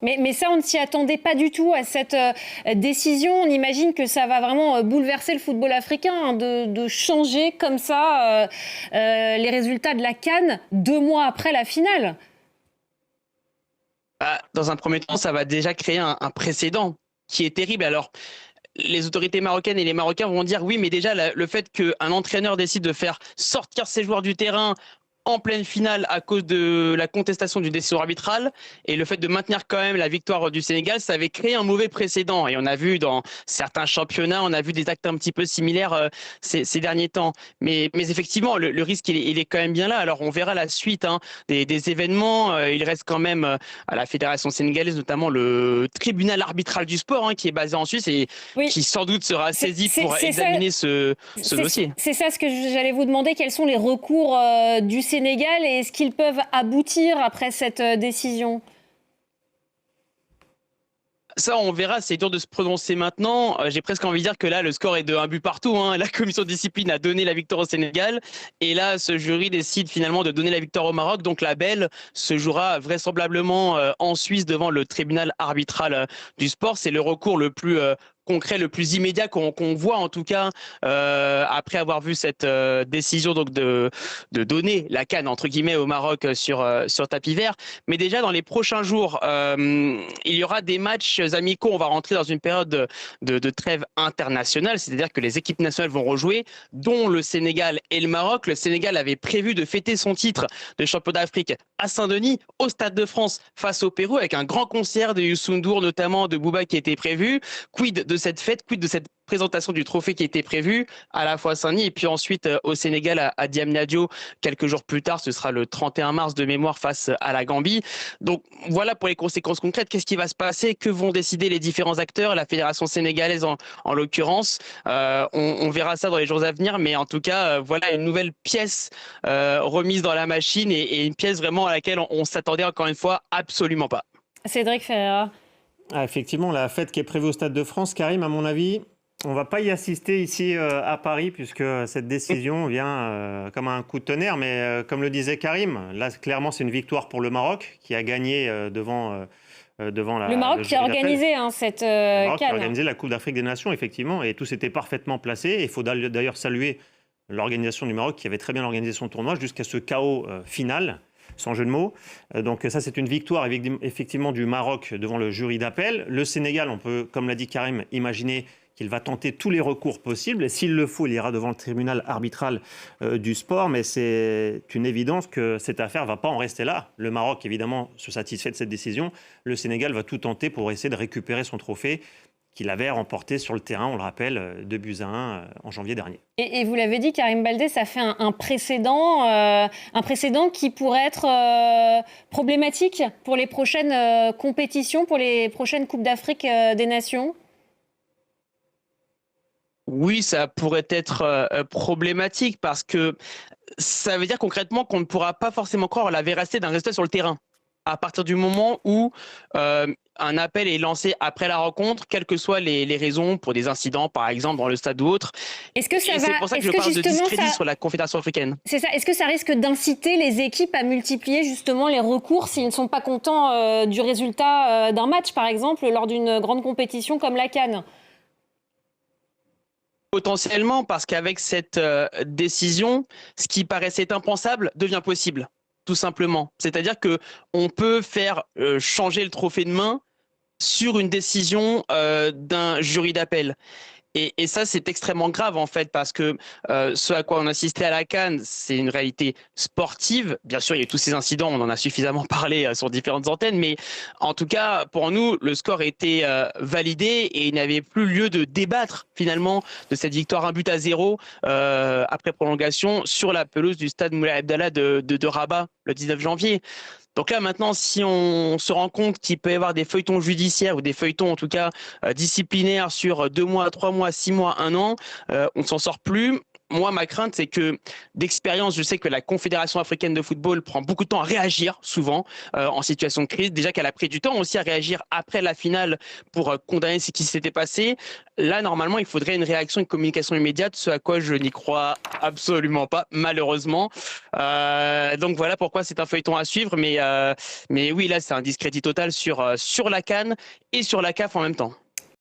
Mais ça, on ne s'y attendait pas du tout à cette décision. On imagine que ça va vraiment bouleverser le football africain, hein, de changer comme ça les résultats de la CAN 2 mois après la finale. Dans un premier temps, ça va déjà créer un précédent qui est terrible. Alors, les autorités marocaines et les Marocains vont dire oui, mais déjà le fait qu'un entraîneur décide de faire sortir ses joueurs du terrain en pleine finale à cause de la contestation du décision arbitrale et le fait de maintenir quand même la victoire du Sénégal, ça avait créé un mauvais précédent. Et on a vu dans certains championnats, on a vu des actes un petit peu similaires ces derniers temps. Mais effectivement, le risque, il est quand même bien là. Alors on verra la suite des événements. Il reste quand même à la Fédération sénégalaise, notamment le tribunal arbitral du sport qui est basé en Suisse et Oui, qui sans doute sera saisi pour c'est ça. examiner ce dossier. C'est ça ce que j'allais vous demander. Quels sont les recours du Sénégal et est-ce qu'ils peuvent aboutir après cette décision? Ça, on verra, c'est dur de se prononcer maintenant. J'ai presque envie de dire que là, le score est de 1 but partout. La commission de discipline a donné la victoire au Sénégal. Et là, ce jury décide finalement de donner la victoire au Maroc. Donc la belle se jouera vraisemblablement en Suisse devant le tribunal arbitral du sport. C'est le recours le plus concret, le plus immédiat qu'on voit en tout cas après avoir vu cette décision donc de donner la CAN entre guillemets au Maroc sur tapis vert. Mais déjà dans les prochains jours, il y aura des matchs amicaux. On va rentrer dans une période de trêve internationale, c'est-à-dire que les équipes nationales vont rejouer, dont le Sénégal et le Maroc. Le Sénégal avait prévu de fêter son titre de champion d'Afrique à Saint-Denis, au Stade de France face au Pérou, avec un grand concert de Youssou N'Dour, notamment de Booba qui était prévu. Quid de cette fête, quid de cette présentation du trophée qui était prévue à la fois à Saint-Denis et puis ensuite au Sénégal à Diamniadio quelques jours plus tard, ce sera le 31 mars de mémoire face à la Gambie. Donc voilà pour les conséquences concrètes, qu'est-ce qui va se passer, que vont décider les différents acteurs, la fédération sénégalaise en l'occurrence. On verra ça dans les jours à venir, mais en tout cas voilà une nouvelle pièce remise dans la machine et une pièce vraiment à laquelle on s'attendait encore une fois absolument pas. Cédric Ferreira. Effectivement, la fête qui est prévue au Stade de France, Karim, à mon avis, on ne va pas y assister ici à Paris, puisque cette décision vient comme un coup de tonnerre. Mais comme le disait Karim, là, clairement, c'est une victoire pour le Maroc, qui a gagné devant Le Maroc le qui a jury d'appel. organisé cette Le Maroc qui a CAN. organisé la Coupe d'Afrique des Nations, effectivement, et tout s'était parfaitement placé. Et il faut d'ailleurs saluer l'organisation du Maroc, qui avait très bien organisé son tournoi jusqu'à ce chaos final, sans jeu de mots. Donc ça, c'est une victoire effectivement du Maroc devant le jury d'appel. Le Sénégal, on peut, comme l'a dit Karim, imaginer qu'il va tenter tous les recours possibles. Et s'il le faut, il ira devant le tribunal arbitral du sport. Mais c'est une évidence que cette affaire ne va pas en rester là. Le Maroc, évidemment, se satisfait de cette décision. Le Sénégal va tout tenter pour essayer de récupérer son trophée qu'il avait remporté sur le terrain, on le rappelle, 2-1 en janvier dernier. Et vous l'avez dit, Karim Baldé, ça fait un précédent qui pourrait être problématique pour les prochaines compétitions, pour les prochaines Coupes d'Afrique des Nations. Oui, ça pourrait être problématique parce que ça veut dire concrètement qu'on ne pourra pas forcément croire à la véracité d'un résultat sur le terrain. À partir du moment où un appel est lancé après la rencontre, quelles que soient les raisons, pour des incidents par exemple dans le stade ou autre. Est-ce que ça Et c'est pour ça que je parle de discrédit sur la Confédération africaine. C'est ça. Est-ce que ça risque d'inciter les équipes à multiplier justement les recours s'ils ne sont pas contents du résultat d'un match, par exemple, lors d'une grande compétition comme la CAN? Potentiellement, parce qu'avec cette décision, ce qui paraissait impensable devient possible, tout simplement. C'est-à-dire que on peut faire changer le trophée de main sur une décision d'un jury d'appel. Et ça, c'est extrêmement grave en fait, parce que ce à quoi on assistait à la CAN, c'est une réalité sportive. Bien sûr, il y a eu tous ces incidents, on en a suffisamment parlé sur différentes antennes, mais en tout cas, pour nous, le score était validé et il n'avait plus lieu de débattre finalement de cette victoire 1-0 après prolongation sur la pelouse du stade Moulay Abdallah de Rabat le 19 janvier. Donc là, maintenant, si on se rend compte qu'il peut y avoir des feuilletons judiciaires ou des feuilletons, en tout cas, disciplinaires sur 2 mois, 3 mois, 6 mois, 1 an, on ne s'en sort plus. moi, ma crainte, c'est que d'expérience, je sais que la Confédération africaine de football prend beaucoup de temps à réagir, souvent, en situation de crise. Déjà qu'elle a pris du temps aussi à réagir après la finale pour condamner ce qui s'était passé. Là, normalement, il faudrait une réaction, une communication immédiate, ce à quoi je n'y crois absolument pas, malheureusement. Donc voilà pourquoi c'est un feuilleton à suivre. Mais oui, là, c'est un discrédit total sur la CAN et sur la CAF en même temps.